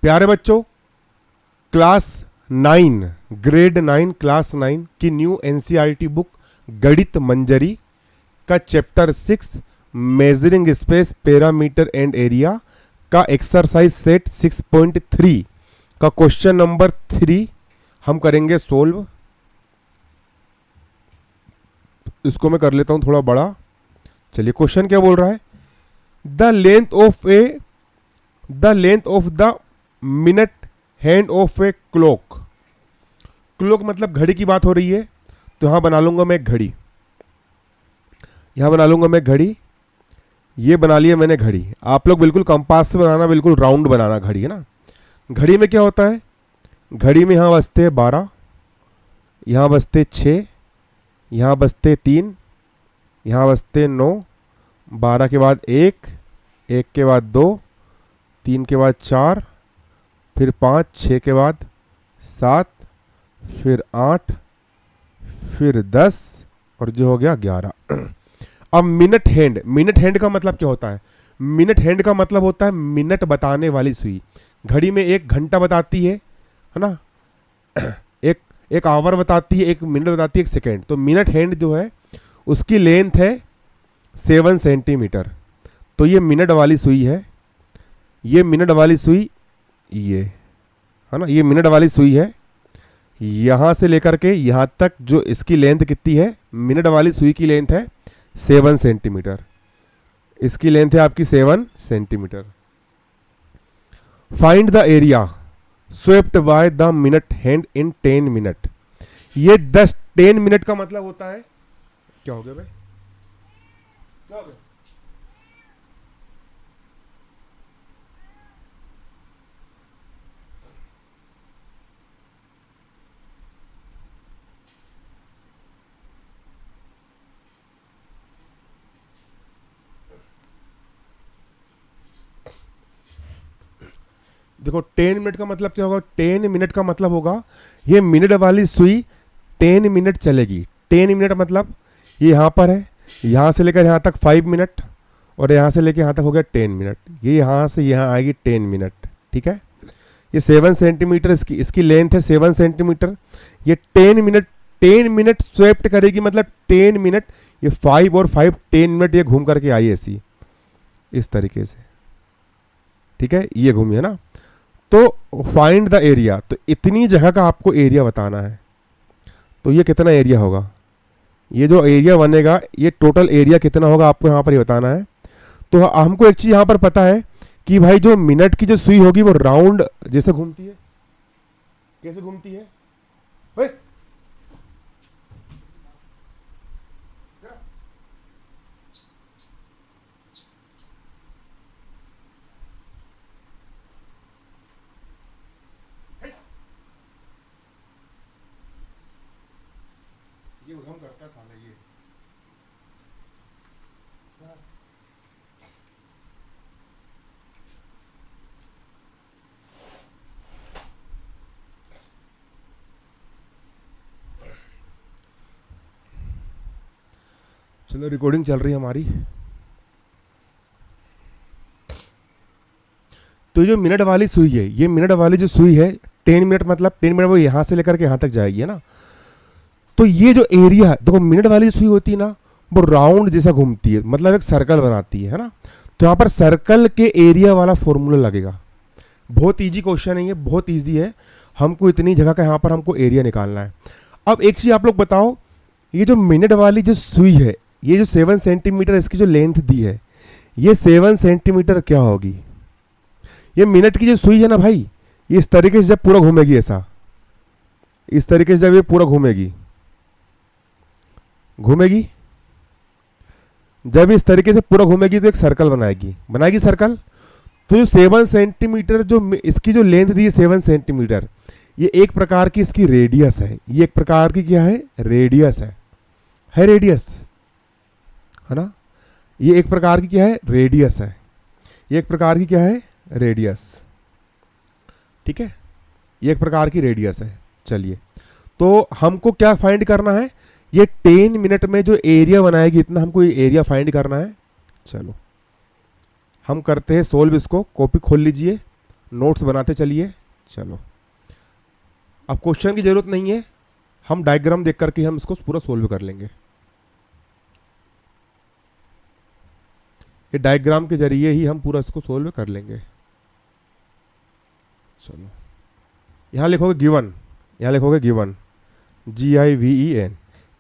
प्यारे बच्चों, class 9 grade 9 class 9 की न्यू एनसीईआरटी बुक गणित मंजरी का chapter 6 measuring space parameter and area का एक्सरसाइज सेट 6.3 का क्वेश्चन नंबर 3 हम करेंगे सोल्व। इसको मैं कर लेता हूं थोड़ा बड़ा। चलिए, क्वेश्चन क्या बोल रहा है? The length of the minute hand of a clock. Clock मतलब घड़ी की बात हो रही है, तो यहां बना लूंगा मैं एक घड़ी, यहां बना लूंगा मैं घड़ी। ये बना लिया मैंने घड़ी। आप लोग बिल्कुल कंपास से बनाना, बिल्कुल राउंड बनाना घड़ी, है ना। घड़ी में क्या होता है? घड़ी में यहां बजते 12, यहां बजते 6, यहां बजते 3, यहां बजते 9, 12 के बाद 1, 1 के बाद 2, 3 के बाद 4, फिर 5, 6 के बाद 7, फिर 8, फिर 10 और जो हो गया 11। अब मिनट हैंड का मतलब क्या होता है? मिनट हैंड का मतलब होता है मिनट बताने वाली सुई। घड़ी में 1 घंटा बताती है ना, एक आवर बताती है, 1 मिनट बताती है, 1 सेकेंड। तो मिनट हैंड जो है उसकी लेंथ है 7 सेंटीमीटर। तो ये मिनट वाली सुई है, ये मिनट वाली सुई, ये है ना, ये मिनट वाली सुई है। यहां से लेकर के यहां तक जो इसकी लेंथ कितनी है? मिनट वाली सुई की लेंथ है 7 सेंटीमीटर। इसकी लेंथ है आपकी 7 centimetre. Find the area swept by the minute hand in 10 minute. ये 10 मिनट का मतलब होता है, क्या हो गया भाई, क्या हो गया? देखो, 10 मिनट का मतलब क्या होगा? 10 मिनट का मतलब होगा ये मिनट वाली सुई 10 मिनट चलेगी। 10 मिनट मतलब ये यहाँ पर है, यहाँ से लेकर यहाँ तक 5 मिनट, और यहाँ से लेकर यहाँ तक हो गया 10 मिनट। ये यहाँ से यहाँ आएगी 10 मिनट, ठीक है। ये 7 सेंटीमीटर इसकी लेंथ है 7 सेंटीमीटर। ये 10 मिनट स्वेप्ट करेगी, मतलब 10 मिनट, ये 5 और 5 10 मिनट ये घूम करके आई ऐसी, इस तरीके से, ठीक है। ये घूमी है ना। तो फाइंड द एरिया, तो इतनी जगह का आपको एरिया बताना है। तो ये कितना एरिया होगा? ये जो एरिया बनेगा, ये टोटल एरिया कितना होगा आपको यहाँ पर ये बताना है। तो हमको एक चीज यहाँ पर पता है कि भाई जो मिनट की जो सुई होगी वो राउंड जैसे घूमती है। कैसे घूमती है भाई? ये उधम करता है साला ये। चलो, रिकॉर्डिंग चल रही है हमारी। तो जो मिनट वाली सुई है, ये मिनट वाली जो सुई है 10 मिनट मतलब 10 मिनट वो यहां से लेकर के यहां तक जाएगी, है ना। तो ये जो एरिया, देखो मिनट वाली जो सुई होती है ना, वो राउंड जैसा घूमती है, मतलब एक सर्कल बनाती है ना। तो यहाँ पर सर्कल के एरिया वाला फॉर्मूला लगेगा। बहुत इजी क्वेश्चन है ये, बहुत इजी है। हमको इतनी जगह का यहाँ पर हमको एरिया निकालना है। अब एक चीज आप लोग बताओ, ये जो मिनट वाली जो सुई है, ये जो 7 सेंटीमीटर इसकी जो लेंथ दी है, ये 7 सेंटीमीटर क्या होगी? ये मिनट की जो सुई है ना भाई, ये इस तरीके से जब पूरा घूमेगी, ऐसा इस तरीके से जब ये पूरा घूमेगी, जब इस तरीके से पूरा घूमेगी तो एक सर्कल बनाएगी सर्कल। तो जो 7 सेंटीमीटर जो इसकी जो लेंथ दी है 7 सेंटीमीटर, ये एक प्रकार की इसकी रेडियस है। ये एक प्रकार की क्या है? रेडियस है रेडियस, है ना। ये एक प्रकार की क्या है? रेडियस है। ये एक प्रकार की क्या है? रेडियस, ठीक है। ये एक प्रकार की रेडियस है। चलिए, तो हमको क्या फाइंड करना है? ये 10 मिनट में जो एरिया बनाएगी, इतना हमको ये एरिया फाइंड करना है। चलो हम करते हैं सोल्व। इसको कॉपी खोल लीजिए, नोट्स बनाते चलिए। चलो, अब क्वेश्चन की जरूरत नहीं है, हम डायग्राम देख करके हम इसको पूरा सोल्व कर लेंगे। ये डायग्राम के जरिए ही हम पूरा इसको सोल्व कर लेंगे। चलो, यहां लिखोगे गिवन, यहां लिखोगे गिवन, GIVEN।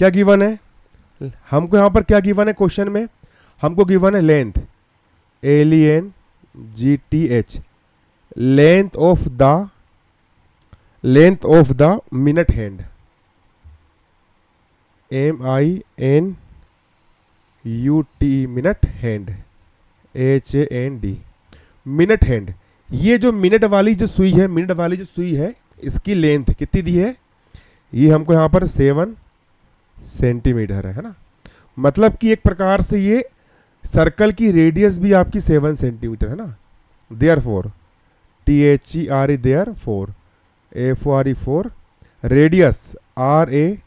क्या गिवन है हमको? यहां पर क्या गिवन है क्वेश्चन में? हमको गिवन है length, LENGTH, length of the minute hand, MINUT, minute hand, HAND, minute hand. ये जो मिनट वाली जो सुई है, मिनट वाली जो सुई है, इसकी लेंथ कितनी दी है? ये हमको यहाँ पर 7 सेंटीमीटर है ना। मतलब कि एक प्रकार से ये सर्कल की रेडियस भी आपकी 7 सेंटीमीटर है ना। Therefore, THERE, therefore, FOR, radius, RADIUS,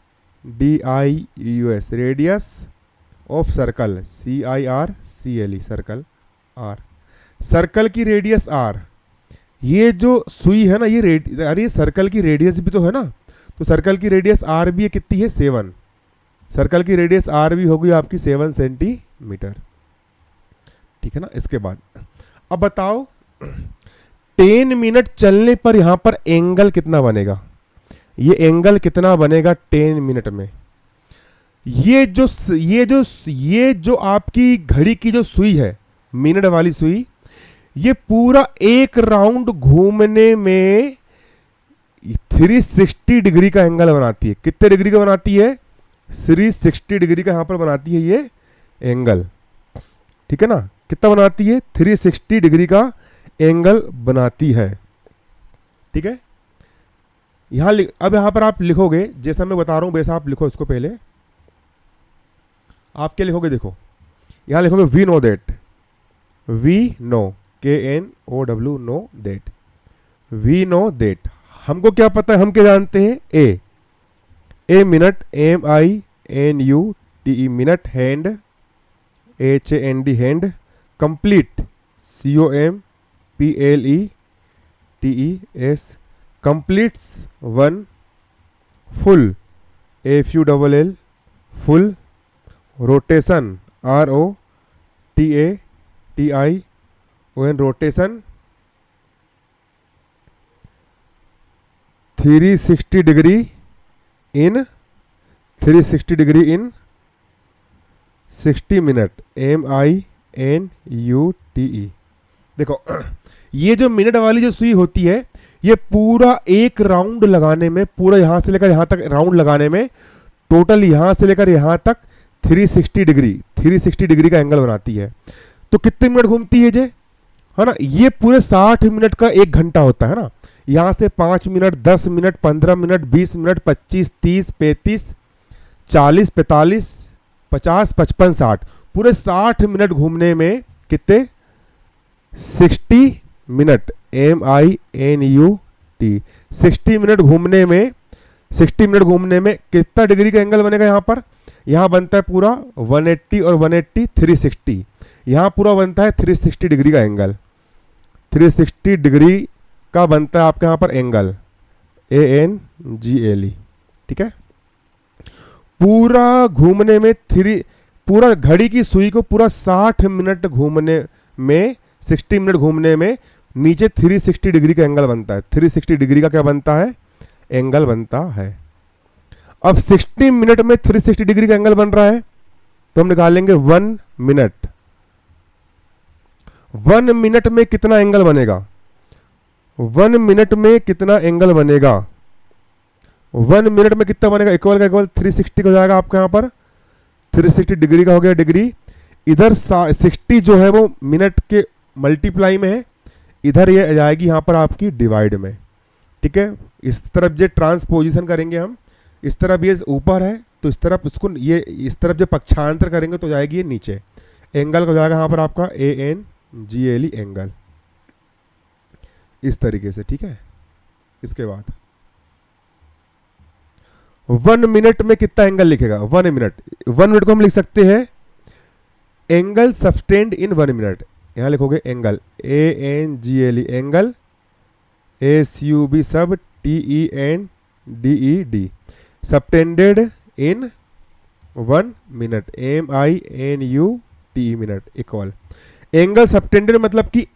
radius of circle, CIRCLE, circle R, circle की रेडियस R। ये जो सुई है ना, ये अरे सर्कल की रेडियस भी तो है ना, तो सर्कल की रेडियस R भी कितनी है? 7। सर्कल की रेडियस R भी होगी आपकी 7 सेंटीमीटर, ठीक है ना। इसके बाद अब बताओ 10 मिनट चलने पर यहां पर एंगल कितना बनेगा? ये एंगल कितना बनेगा 10 मिनट में? ये जो आपकी घड़ी की जो सुई है, मिनट वाली सुई, ये पूरा एक राउंड घूमने में 360 डिग्री का एंगल बनाती है। कितने डिग्री का बनाती है? 360 डिग्री का यहां पर बनाती है ये एंगल, ठीक है ना। कितना बनाती है? 360 डिग्री का एंगल बनाती है, ठीक है। अब यहां पर आप लिखोगे, जैसा मैं बता रहा हूं वैसा आप लिखो इसको। पहले आप क्या लिखोगे? देखो, यहां लिखोगे we know that, KNOW, know that, we know that. हमको क्या पता है? हम क्या जानते हैं? A minute, MINUTE, minute, hand, HAND, hand, complete, COMPLETES, completes, 1, full, FULL, full, rotation, ROTATION, rotation, 360 degree in 60 minute, MINUTE। देखो, ये जो मिनट वाली जो सुई होती है, ये पूरा एक राउंड लगाने में, पूरा यहां से लेकर यहां तक राउंड लगाने में, टोटल यहां से लेकर यहां तक 360 डिग्री का एंगल बनाती है। तो कितने मिनट घूमती है ये, है ना? ये पूरे 60 मिनट का 1 घंटा होता है ना। यहां से 5 मिनट, 10 मिनट, 15 मिनट, 20 मिनट, 25, 30, 35, 40, 45, 50, 55, 60, पूरे 60 मिनट घूमने में कितने? 60 मिनट, MINUT, 60 मिनट घूमने में, 60 मिनट घूमने में कितना डिग्री का एंगल बनेगा? यहां पर यहां बनता है पूरा 180 और 180, 360। यहां पूरा बनता है 360 डिग्री का एंगल, 360 डिग्री का बनता है आपके यहां पर एंगल, ANGLE, ठीक है। पूरा घूमने में पूरा घड़ी की सुई को पूरा 60 मिनट घूमने में, 60 मिनट घूमने में नीचे 360 डिग्री का एंगल बनता है। 360 डिग्री का क्या बनता है? एंगल बनता है। अब 60 मिनट में 360 डिग्री का एंगल बन रहा है, तो हम निकालेंगे 1 मिनट। 1 मिनट में कितना एंगल बनेगा? 1 मिनट में कितना एंगल बनेगा? 1 मिनट में कितना बनेगा? इक्वल का इक्वल 360 का हो जाएगा आपका यहां पर, 360 डिग्री का हो गया डिग्री। इधर 60 जो है वो मिनट के मल्टीप्लाई में है, इधर ये आ जाएगी यहां पर आपकी डिवाइड में, ठीक है। इस तरफ जो ट्रांसपोजिशन करेंगे हम, इस तरफ ये ऊपर है तो इस तरफ इसको, ये इस तरफ जो पक्षांतर करेंगे तो जाएगी ये नीचे। एंगल का हो जाएगा यहां पर आपका ANGLE एंगल, इस तरीके से, ठीक है। इसके बाद 1 मिनट में कितना एंगल लिखेगा? 1 मिनट को हम लिख सकते हैं एंगल सस्टेन्ड इन 1 मिनट। यहां लिखोगे एंगल ANGLE एंगल SUB सब TENDED, subtended in 1 minute, MINUTE minute equal. Angle subtended मतलब कि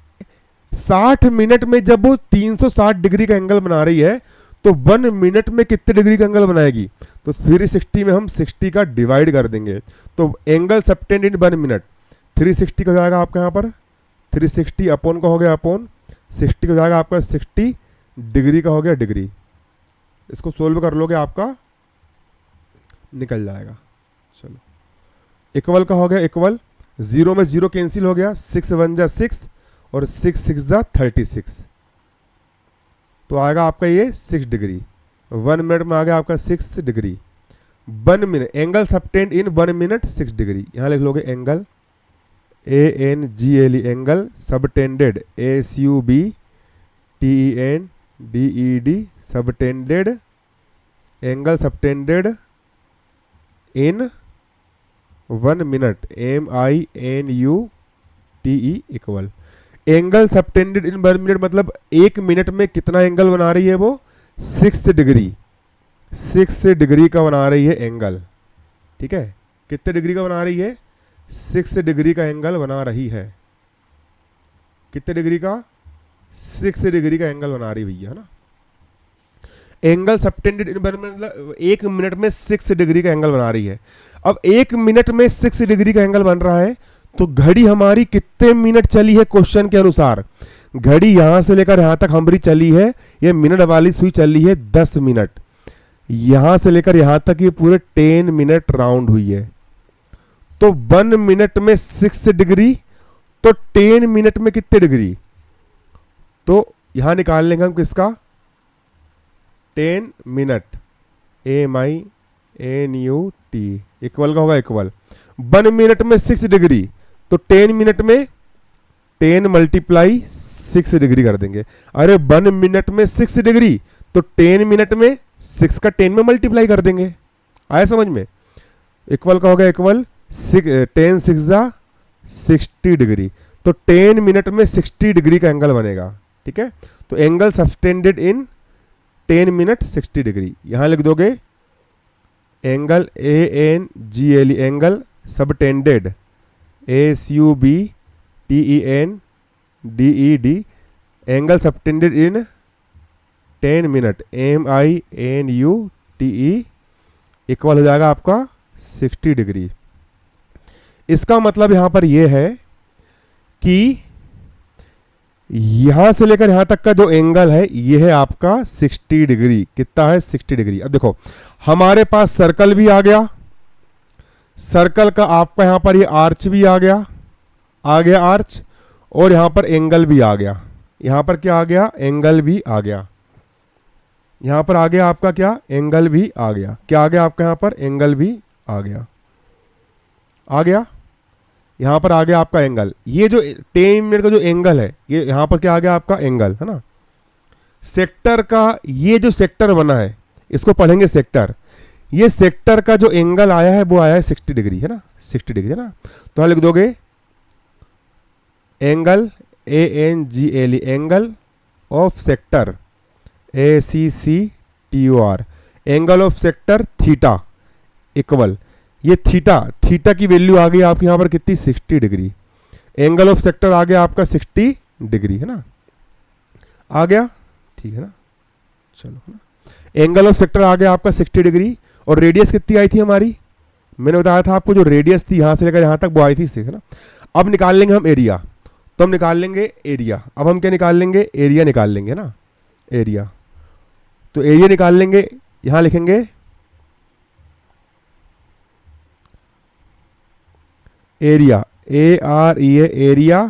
60 मिनट में जब वो 360 डिग्री का एंगल बना रही है तो 1 मिनट में कितने डिग्री का एंगल बनाएगी, तो 360 में हम 60 का डिवाइड कर देंगे, तो एंगल सबटेंडेड इन 1 मिनट 360 का हो जाएगा आपका यहाँ पर 360 अपॉन का हो गया अपॉन 60 का हो जाएगा आपका 60 डिग्री का हो गया डिग्री। इसको सोल्व कर लोगे आपका निकल जाएगा। चलो इक्वल का हो गया इक्वल, 0 में 0 कैंसिल हो गया, 6 1 जा 6 और 6 6 जा 36, तो आएगा आपका ये 6 डिग्री। 1 मिनट में आ गया आपका 6 degree. 1 minute angle subtended in 1 minute 6 degree. यहाँ लिख लोगे angle ANGLE angle subtended SUBTENDED subtended angle subtended in 1 minute MINUTE equal. Angle subtended in 1 minute मतलब 1 मिनट में कितना एंगल बना रही है वो 6 डिग्री, 6 डिग्री का बना रही है एंगल। ठीक है, कितने डिग्री का बना रही है 6 डिग्री का एंगल बना रही है। कितने डिग्री का 6 डिग्री का एंगल बना रही भैया, है ना। एंगल सबटेंडेड इन 1 मिनट मतलब 1 मिनट में 6 डिग्री का एंगल बना रही है। अब 1 मिनट में 6 डिग्री का एंगल बन रहा है तो घड़ी हमारी कितने मिनट चली है क्वेश्चन के अनुसार, घड़ी यहां से लेकर यहां तक हमारी चली है, ये मिनट वाली सुई चली है 10 मिनट, यहां से लेकर यहां तक ये पूरे 10 मिनट राउंड हुई है। तो 1 मिनट में 6 डिग्री तो 10 मिनट में कितने डिग्री, तो यहां निकाल लेंगे हम किसका 10 मिनट MINUT इक्वल का होगा इक्वल। 1 मिनट में 6 डिग्री तो 10 मिनट में 10 मल्टीप्लाई 6 डिग्री कर देंगे। अरे 1 मिनट में 6 डिग्री तो 10 मिनट में 6 का 10 में मल्टीप्लाई कर देंगे। आया समझ में, इक्वल का होगा इक्वल 10 6 जा 60 डिग्री, तो 10 मिनट में 60 डिग्री का एंगल बनेगा। ठीक है, तो angle subtended in 10 minute 60 degree. यहां लिख दोगे angle ANGLE angle subtended SUBTENDED angle subtended in 10 minute MINUTE equal हो जाएगा आपका 60 डिग्री। इसका मतलब यहां पर यह है कि यहां से लेकर यहां तक का जो एंगल है यह है आपका 60 डिग्री। कितना है 60 डिग्री। अब देखो हमारे पास सर्कल भी आ गया, सर्कल का आपका यहां पर ये आर्च भी आ गया आर्च, और यहां पर एंगल भी आ गया। यहां पर क्या आ गया एंगल भी आ गया, यहां पर आ गया आपका क्या एंगल भी आ गया। क्या आ गया आपका यहां पर एंगल भी आ गया यहां पर आ गया आपका एंगल। ये जो 10 मिनट का जो एंगल है ये यहां पर क्या आ गया आपका एंगल, है ना। सेक्टर का ये जो सेक्टर बना है इसको पढ़ेंगे सेक्टर। ये सेक्टर का जो एंगल आया है वो आया है 60 डिग्री, है ना, 60 डिग्री, है ना। तो लिख दोगे angle ANGLE angle of sector ACCTOR angle of sector theta equal, ये थीटा की वैल्यू आ गई आपके यहां पर कितनी 60 डिग्री। एंगल ऑफ सेक्टर आ गया आपका 60 डिग्री, है ना, आ गया, ठीक है ना। चलो, है ना, एंगल ऑफ सेक्टर आ गया आपका 60 डिग्री। और रेडियस कितनी आई थी हमारी, मैंने बताया था आपको जो रेडियस थी यहां से लेकर यहां तक वो आई थी 6, है ना। अब निकाल लेंगे हम एरिया, तो हम निकाल लेंगे एरिया। अब हम क्या निकाल लेंगे एरिया निकाल लेंगे ना, एरिया। तो एरिया निकाल लेंगे, यहां लिखेंगे area area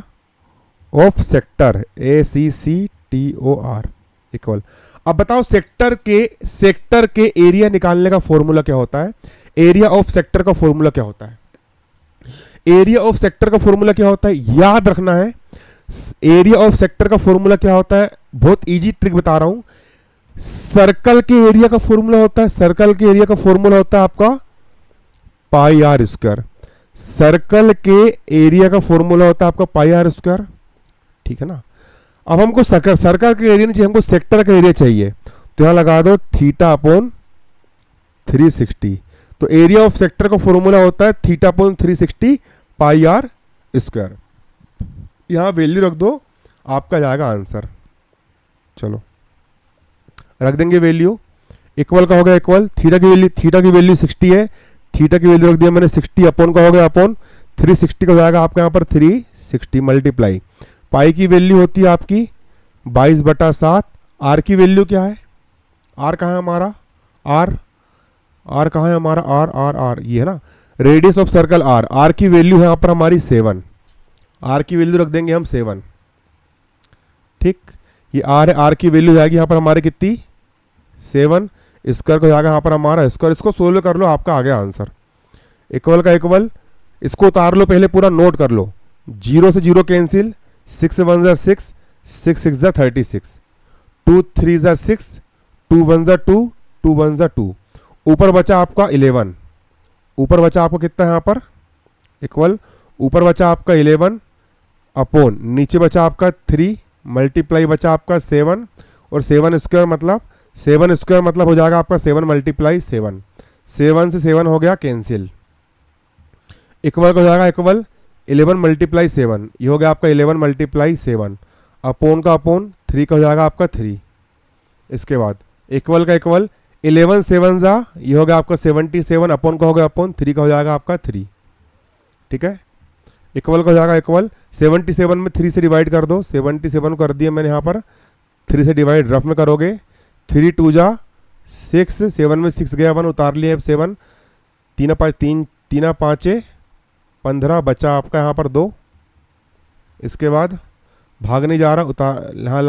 of sector ACCTOR equal. अब बताओ सेक्टर के एरिया निकालने का फॉर्मूला क्या होता है, एरिया ऑफ सेक्टर का फॉर्मूला क्या होता है, एरिया ऑफ सेक्टर का फॉर्मूला क्या होता है याद रखना है। एरिया ऑफ सेक्टर का फॉर्मूला क्या होता है, बहुत इजी ट्रिक बता रहा हूं। सर्कल के एरिया का फॉर्मूला होता है, सर्कल के एरिया का फॉर्मूला होता है आपका पाई आर स्क्वायर। सर्कल के एरिया का फॉर्मूला होता है आपका पाई आर स्क्वायर, ठीक है ना। अब हमको सर्कल का एरिया नहीं चाहिए, हमको सेक्टर का एरिया चाहिए, तो यहाँ लगा दो थीटा अपॉन 360। तो एरिया ऑफ सेक्टर का फॉर्मूला होता है theta upon 360 pi r square. यहाँ वैल्यू रख दो, आपका जाएगा आंसर। चलो रख देंगे वैल्यू। इक्वल का हो गया इक्वल, थीटा की वैल्यू 60 है, थीटा की वैल्यू रख दिया मैंने 60, अपॉन का हो गया अपॉन 360 का हो जाएगा आपका यहाँ पर 360 मल्टीप्लाई। पाई की वैल्यू होती है आपकी 22/7। आर की वैल्यू क्या है, आर कहाँ है हमारा, आर कहाँ है हमारा, आर ये है ना, रेडियस ऑफ सर्कल आर की वैल्यू है यहाँ पर हमारी 7। आर की वैल्यू रख देंगे हम 7। ठीक, ये आर है, आर की वैल्यू जाएगी यहाँ पर हमारे कितनी 7। स्क्वायर को जाएगा यहाँ पर हमारा स्क्वायर, इसको सोल्व कर लो, आपका आ गया आंसर। इक्वल का इक्वल, इसको उतार लो, पहले पूरा नोट कर लो। 0 से 0 कैंसिल, 6 1 जा 6, 6 6 जा 36, 2 3 जा 6, 2 1 जा 2, 2 1 जा 2। ऊपर बचा आपका 11, ऊपर बचा आपको कितना यहाँ पर इक्वल, ऊपर बचा आपका 11 अपॉन नीचे बचा आपका 3 मल्टीप्लाई बचा आपका 7, और 7 स्क्वायर मतलब हो जाएगा आपका 7 मल्टीप्लाई 7। 7 से 7 हो गया कैंसिल। इक्वल का हो जाएगा इक्वल 11 मल्टीप्लाई 7, ये हो गया आपका 11 मल्टीप्लाई 7, अपॉन का अपॉन 3 का हो जाएगा आपका 3। इसके बाद इक्वल का इक्वल 11 7 जा, ये हो गया आपका 77, अपॉन का हो गया अपॉन 3 का हो जाएगा आपका 3। ठीक है, इक्वल का हो जाएगा इक्वल 77 में 3 से डिवाइड कर दो, 77 कर दिया मैंने यहाँ पर 3 से डिवाइड, रफ में करोगे 3 2 जा 6, 7 में 6 गया 1, उतार लिया 7, 3 5 15, बचा आपका यहाँ पर 2। इसके बाद भाग नहीं जा रहा, उतार यहाँ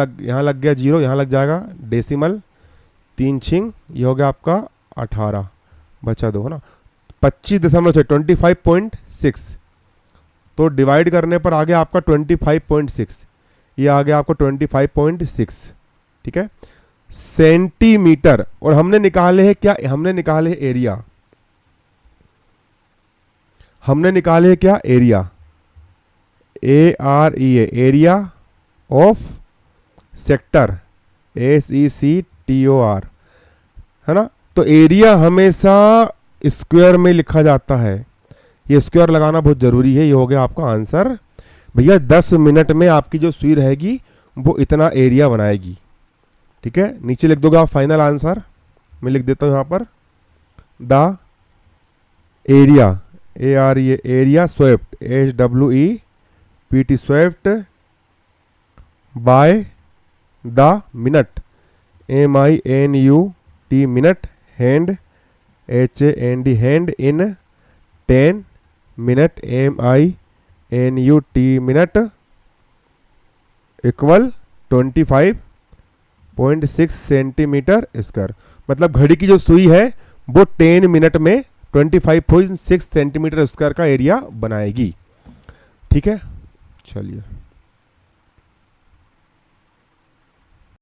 लग गया 0, यहाँ लग जाएगा डेसिमल, 3 छिंग, ये हो गया आपका 18, बचा 2 है ना, 25.6, तो डिवाइड करने पर आ गया आपका 25.6, ये आ गया आपको 25.6। ठीक है, सेंटीमीटर। और हमने निकाले हैं क्या, हमने निकाले एरिया, हमने निकाले क्या area, area of sector, SECTOR है ना। तो एरिया हमेशा स्क्वायर में लिखा जाता है, ये स्क्वायर लगाना बहुत जरूरी है। ये हो गया आपका आंसर भैया। 10 मिनट में आपकी जो सुई रहेगी वो इतना एरिया बनाएगी। ठीक है, नीचे लिख दोगे आप फाइनल आंसर, मैं लिख देता हूं यहां पर, the area area swept SWEPT swept by the minute MINUT minute hand HAND hand in 10 minute MINUT minute equal 25.6 centimetre square. मतलब घड़ी की जो सुई है वो 10 मिनट में 25.6 सेंटीमीटर स्क्वायर का एरिया बनाएगी। ठीक है, चलिए।